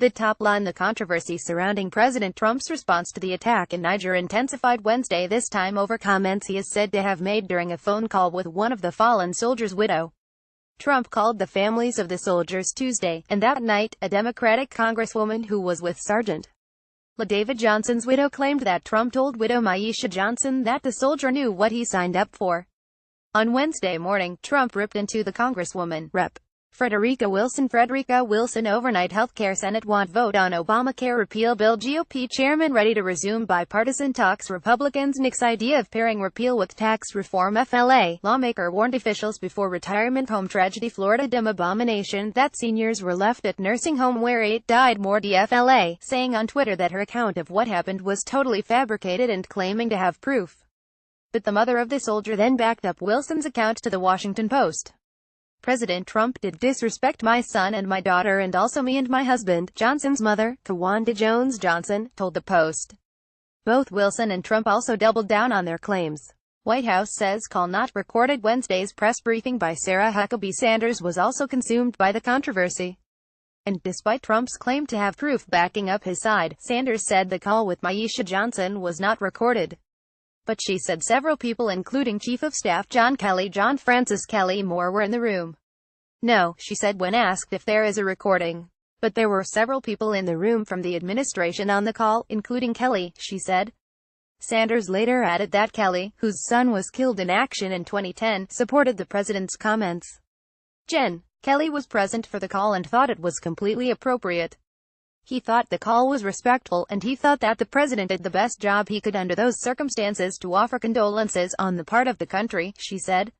The top line: the controversy surrounding President Trump's response to the attack in Niger intensified Wednesday, this time over comments he is said to have made during a phone call with one of the fallen soldiers' widow. Trump called the families of the soldiers Tuesday, and that night, a Democratic congresswoman who was with Sergeant LaDavid Johnson's widow claimed that Trump told widow Maisha Johnson that the soldier knew what he signed up for. On Wednesday morning, Trump ripped into the Congresswoman, Rep. Frederica Wilson overnight healthcare Senate want vote on Obamacare repeal bill. GOP chairman ready to resume bipartisan talks. Republicans nix idea of pairing repeal with tax reform. FLA lawmaker warned officials before retirement home tragedy. Florida Dem abomination that seniors were left at nursing home where 8 died more. DFLA saying on Twitter that her account of what happened was totally fabricated and claiming to have proof. But the mother of the soldier then backed up Wilson's account to the Washington Post. President Trump did disrespect my son and my daughter and also me and my husband, Johnson's mother, Kawanda Jones Johnson, told the Post. Both Wilson and Trump also doubled down on their claims. White House says call not recorded. Wednesday's press briefing by Sarah Huckabee Sanders was also consumed by the controversy. And despite Trump's claim to have proof backing up his side, Sanders said the call with Maisha Johnson was not recorded. But she said several people including Chief of Staff John Francis Kelly Moore were in the room. No, she said when asked if there is a recording. But there were several people in the room from the administration on the call, including Kelly, she said. Sanders later added that Kelly, whose son was killed in action in 2010, supported the president's comments. Kelly was present for the call and thought it was completely appropriate. He thought the call was respectful, and he thought that the president did the best job he could under those circumstances to offer condolences on the part of the country, she said.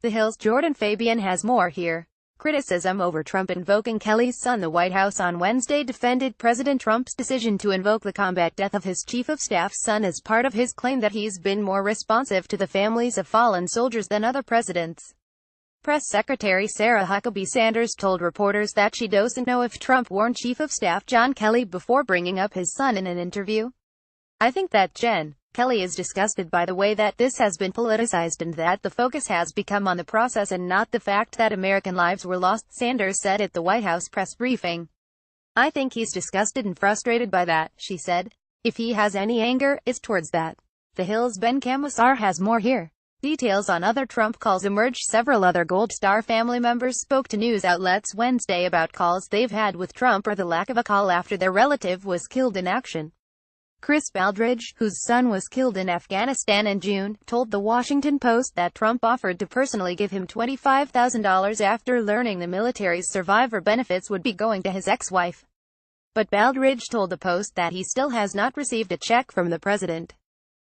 The Hill's Jordan Fabian has more here. Criticism over Trump invoking Kelly's son. The White House on Wednesday defended President Trump's decision to invoke the combat death of his chief of staff's son as part of his claim that he's been more responsive to the families of fallen soldiers than other presidents. Press Secretary Sarah Huckabee Sanders told reporters that she doesn't know if Trump warned Chief of Staff John Kelly before bringing up his son in an interview. I think that Kelly is disgusted by the way that this has been politicized and that the focus has become on the process and not the fact that American lives were lost, Sanders said at the White House press briefing. I think he's disgusted and frustrated by that, she said. If he has any anger, it's towards that. The Hill's Ben Camisar has more here. Details on other Trump calls emerged. Several other Gold Star family members spoke to news outlets Wednesday about calls they've had with Trump or the lack of a call after their relative was killed in action. Chris Baldridge, whose son was killed in Afghanistan in June, told the Washington Post that Trump offered to personally give him $25,000 after learning the military's survivor benefits would be going to his ex-wife. But Baldridge told the Post that he still has not received a check from the president.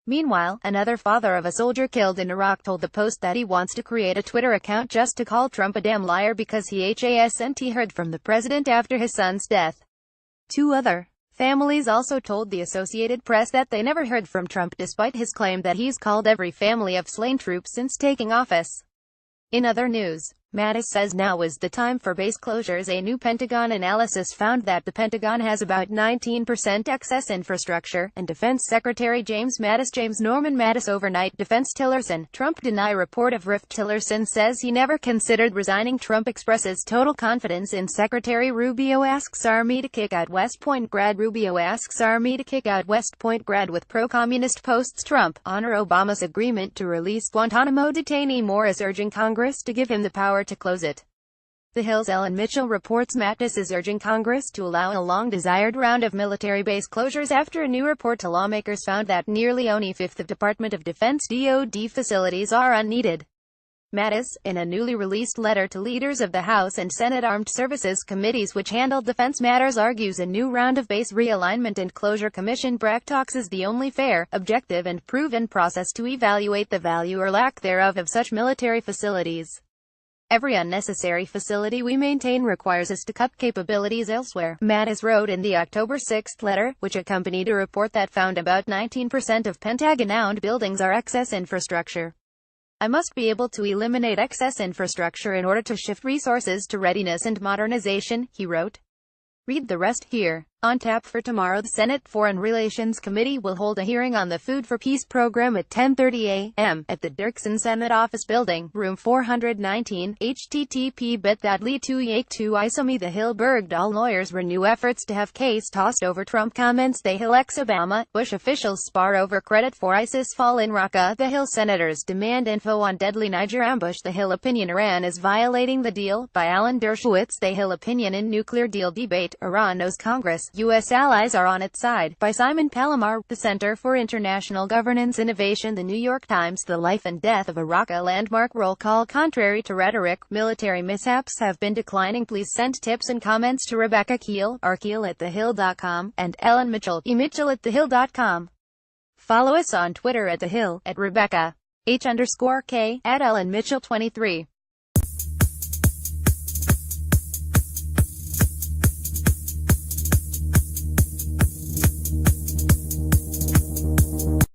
Meanwhile, another father of a soldier killed in Iraq told the Post that he wants to create a Twitter account just to call Trump a damn liar because he hasn't heard from the president after his son's death. 2 other families also told the Associated Press that they never heard from Trump despite his claim that he's called every family of slain troops since taking office. In other news, Mattis says now is the time for base closures. A new Pentagon analysis found that the Pentagon has about 19% excess infrastructure, and Defense Secretary James Norman Mattis overnight Defense Tillerson. Trump deny report of rift. Tillerson says he never considered resigning. Trump expresses total confidence in Secretary Rubio. Asks Army to kick out West Point grad. Rubio asks Army to kick out West Point grad with pro-communist posts. Trump honor Obama's agreement to release Guantanamo detainee. Moore is urging Congress to give him the power to close it. The Hill's Ellen Mitchell reports Mattis is urging Congress to allow a long-desired round of military base closures after a new report to lawmakers found that nearly only 1/5 of Department of Defense (DoD) facilities are unneeded. Mattis, in a newly released letter to leaders of the House and Senate Armed Services Committees which handle defense matters, argues a new round of base realignment and closure commission BRAC talks is the only fair, objective and proven process to evaluate the value or lack thereof of such military facilities. Every unnecessary facility we maintain requires us to cut capabilities elsewhere, Mattis wrote in the October 6 letter, which accompanied a report that found about 19% of Pentagon-owned buildings are excess infrastructure. I must be able to eliminate excess infrastructure in order to shift resources to readiness and modernization, he wrote. Read the rest here. On tap for tomorrow, the Senate Foreign Relations Committee will hold a hearing on the Food for Peace program at 10:30 a.m. at the Dirksen Senate Office Building, room 419, http://bit.ly/282isomi. The Hill Bergdahl lawyers renew efforts to have case tossed over Trump comments. The Hill ex-Obama, Bush officials spar over credit for ISIS fall in Raqqa. The Hill senators demand info on deadly Niger ambush. The Hill opinion: Iran is violating the deal, by Alan Dershowitz. The Hill opinion in nuclear deal debate: Iran knows Congress, U.S. allies are on its side, by Simon Palomar. The Center for International Governance Innovation. The New York Times: the life and death of a Raqqa landmark. Roll call: contrary to rhetoric, military mishaps have been declining. Please send tips and comments to Rebecca Keel, rkeel@thehill.com, and Ellen Mitchell, emitchell@thehill.com. Follow us on Twitter @thehill, @Rebecca H_K, @Ellen Mitchell 23.